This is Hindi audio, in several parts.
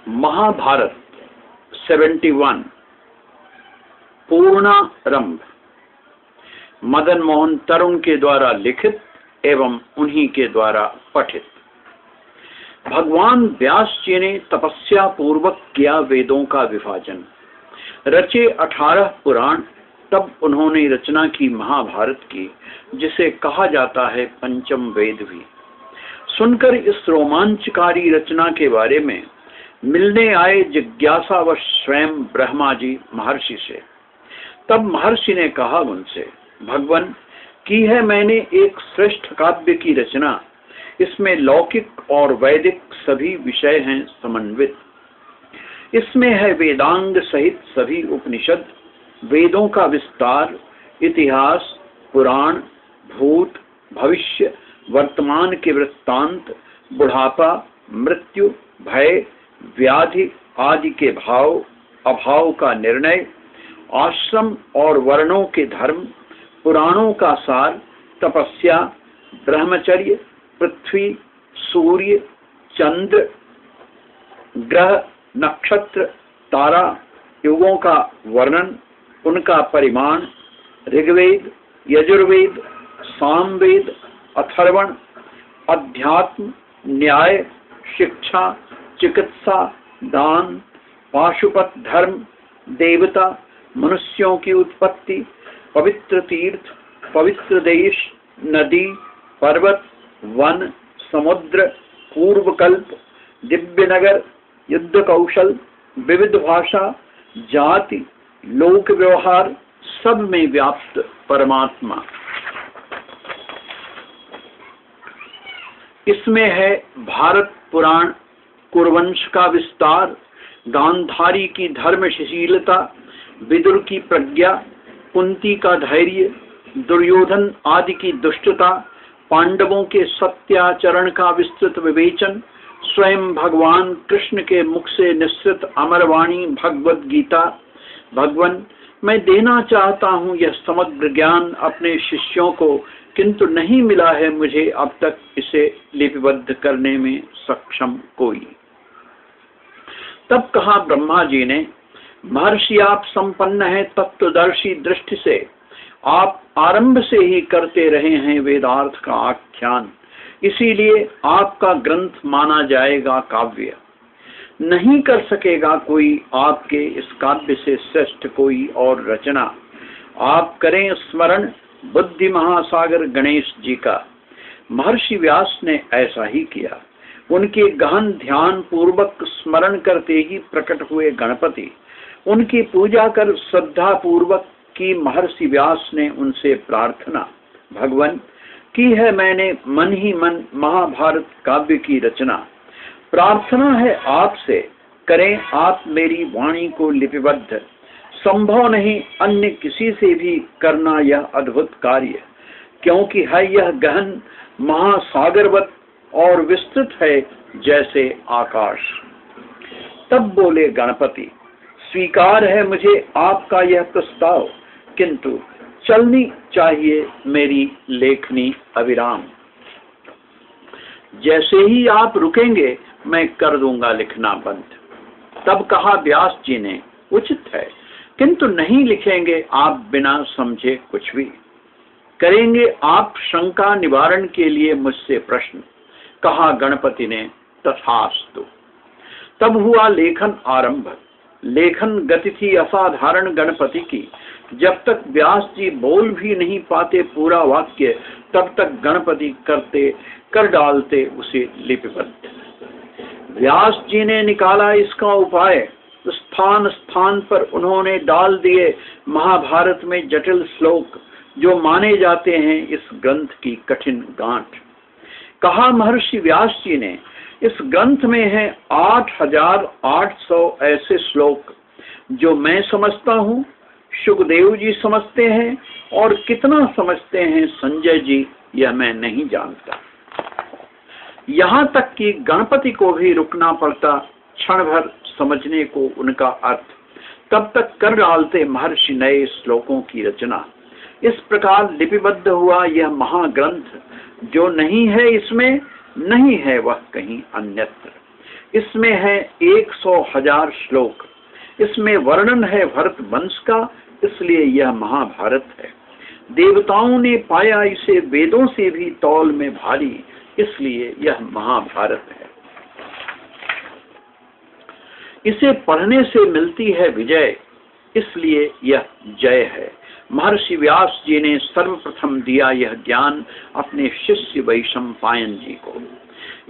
महाभारत 71 पूर्णारंभ मदन मोहन तरुण के द्वारा लिखित एवं उन्हीं के द्वारा पठित। भगवान व्यास जी ने तपस्या पूर्वक किया वेदों का विभाजन, रचे 18 पुराण, तब उन्होंने रचना की महाभारत की, जिसे कहा जाता है पंचम वेद भी। सुनकर इस रोमांचकारी रचना के बारे में मिलने आए जिज्ञासावश स्वयं ब्रह्मा जी महर्षि से। तब महर्षि ने कहा उनसे, भगवान, की है मैंने एक श्रेष्ठ काव्य की रचना, इसमें लौकिक और वैदिक सभी विषय हैं समन्वित। इसमें है वेदांग सहित सभी उपनिषद, वेदों का विस्तार, इतिहास, पुराण, भूत, भविष्य, वर्तमान के वृत्तांत, बुढ़ापा, मृत्यु, भय, व्याधि आदि के भाव अभाव का निर्णय, आश्रम और वर्णों के धर्म, पुराणों का सार, तपस्या, ब्रह्मचर्य, पृथ्वी, सूर्य, चंद्र, ग्रह, नक्षत्र, तारा, युगों का वर्णन, उनका परिमाण, ऋग्वेद, यजुर्वेद, सामवेद, अथर्वण, अध्यात्म, न्याय, शिक्षा, चिकित्सा, दान, पाशुपत धर्म, देवता, मनुष्यों की उत्पत्ति, पवित्र तीर्थ, पवित्र देश, नदी, पर्वत, वन, समुद्र, पूर्वकल्प, दिव्य नगर, युद्ध कौशल, विविध भाषा, जाति, लोक व्यवहार, सब में व्याप्त परमात्मा। इसमें है भारत पुराण कुरुवंश का विस्तार, गांधारी की धर्मशीलता, विदुर की प्रज्ञा, कुंती का धैर्य, दुर्योधन आदि की दुष्टता, पांडवों के सत्याचरण का विस्तृत विवेचन, स्वयं भगवान कृष्ण के मुख से निश्चित अमरवाणी भगवद गीता। भगवान, मैं देना चाहता हूँ यह समग्र ज्ञान अपने शिष्यों को, किंतु नहीं मिला है मुझे अब तक इसे लिपिबद्ध करने में सक्षम कोई। तब कहा ब्रह्मा जी ने, महर्षि आप संपन्न हैं तत्वदर्शी दृष्टि से, आप आरंभ से ही करते रहे हैं वेदार्थ का आख्यान, इसीलिए आपका ग्रंथ माना जाएगा काव्य। नहीं कर सकेगा कोई आपके इस काव्य से श्रेष्ठ कोई और रचना। आप करें स्मरण बुद्धि महासागर गणेश जी का। महर्षि व्यास ने ऐसा ही किया। उनके गहन ध्यान पूर्वक स्मरण करते ही प्रकट हुए गणपति। उनकी पूजा कर श्रद्धा पूर्वक की महर्षि व्यास ने उनसे प्रार्थना, भगवान, की है मैंने मन ही मन महाभारत काव्य की रचना। प्रार्थना है आपसे, करें आप मेरी वाणी को लिपिबद्ध। संभव नहीं अन्य किसी से भी करना यह अद्भुत कार्य, क्योंकि है यह गहन महासागरवत और विस्तृत है जैसे आकाश। तब बोले गणपति, स्वीकार है मुझे आपका यह प्रस्ताव, किंतु चलनी चाहिए मेरी लेखनी अविराम। जैसे ही आप रुकेंगे मैं कर दूंगा लिखना बंद। तब कहा व्यास जी ने, उचित है, किंतु नहीं लिखेंगे आप बिना समझे कुछ भी। करेंगे आप शंका निवारण के लिए मुझसे प्रश्न। कहा गणपति ने, तथास्तु। तब हुआ लेखन आरंभ। लेखन गति थी असाधारण गणपति की। जब तक व्यास जी बोल भी नहीं पाते पूरा वाक्य, तब तक गणपति कर डालते उसे लिपिबद्ध। व्यास जी ने निकाला इसका उपाय। स्थान स्थान पर उन्होंने डाल दिए महाभारत में जटिल श्लोक, जो माने जाते हैं इस ग्रंथ की कठिन गांठ। कहा महर्षि व्यास जी ने, इस ग्रंथ में है 8800 ऐसे श्लोक जो मैं समझता हूँ, सुखदेव जी समझते हैं, और कितना समझते हैं संजय जी यह मैं नहीं जानता। यहाँ तक कि गणपति को भी रुकना पड़ता क्षण भर समझने को उनका अर्थ। तब तक कर डालते महर्षि नए श्लोकों की रचना। इस प्रकार लिपिबद्ध हुआ यह महाग्रंथ, जो नहीं है इसमें नहीं है वह कहीं अन्यत्र। इसमें है 100,000 श्लोक। इसमें वर्णन है भरत वंश का, इसलिए यह महाभारत है। देवताओं ने पाया इसे वेदों से भी तौल में भारी, इसलिए यह महाभारत है। इसे पढ़ने से मिलती है विजय, इसलिए यह जय है। महर्षि व्यास जी ने सर्वप्रथम दिया यह ज्ञान अपने शिष्य वैशंपायन जी को।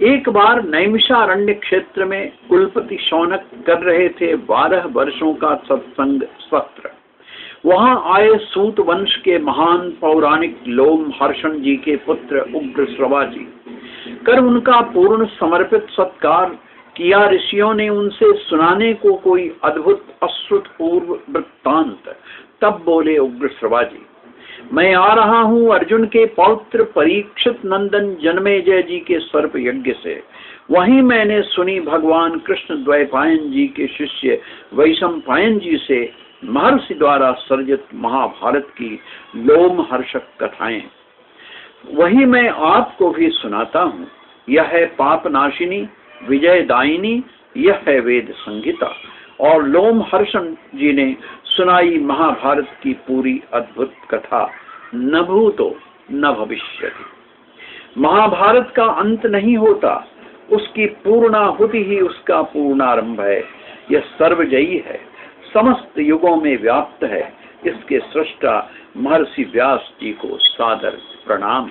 एक बार नैमिषारण्य क्षेत्र में कुलपति शौनक कर रहे थे 12 वर्षों का सत्संग सत्र। वहां आए सूत वंश के महान पौराणिक लोमहर्षण जी के पुत्र उग्रश्रवा जी कर उनका पूर्ण समर्पित सत्कार किया। ऋषियों ने उनसे सुनाने को कोई अद्भुत अश्रुतपूर्व वृत्तांत। तब बोले उग्रश्रवा जी, मैं आ रहा हूँ अर्जुन के पौत्र परीक्षित नंदन जन्मेजय जी के सर्प यज्ञ से। वहीं मैंने सुनी भगवान कृष्ण द्वैपायन जी के शिष्य वैशंपायन जी से महर्षि द्वारा सर्जित महाभारत की लोमहर्षक कथाएं। वही मैं आपको भी सुनाता हूँ। यह है पापनाशिनी विजयदायिनी, यह है वेद संहिता। और लोमहर्षण जी ने सुनाई महाभारत की पूरी अद्भुत कथा, न भूतो न भविष्यति। महाभारत का अंत नहीं होता, उसकी पूर्णाहुति ही उसका पूर्णारंभ है। यह सर्वजयी है, समस्त युगों में व्याप्त है। इसके सृष्टा महर्षि व्यास जी को सादर प्रणाम।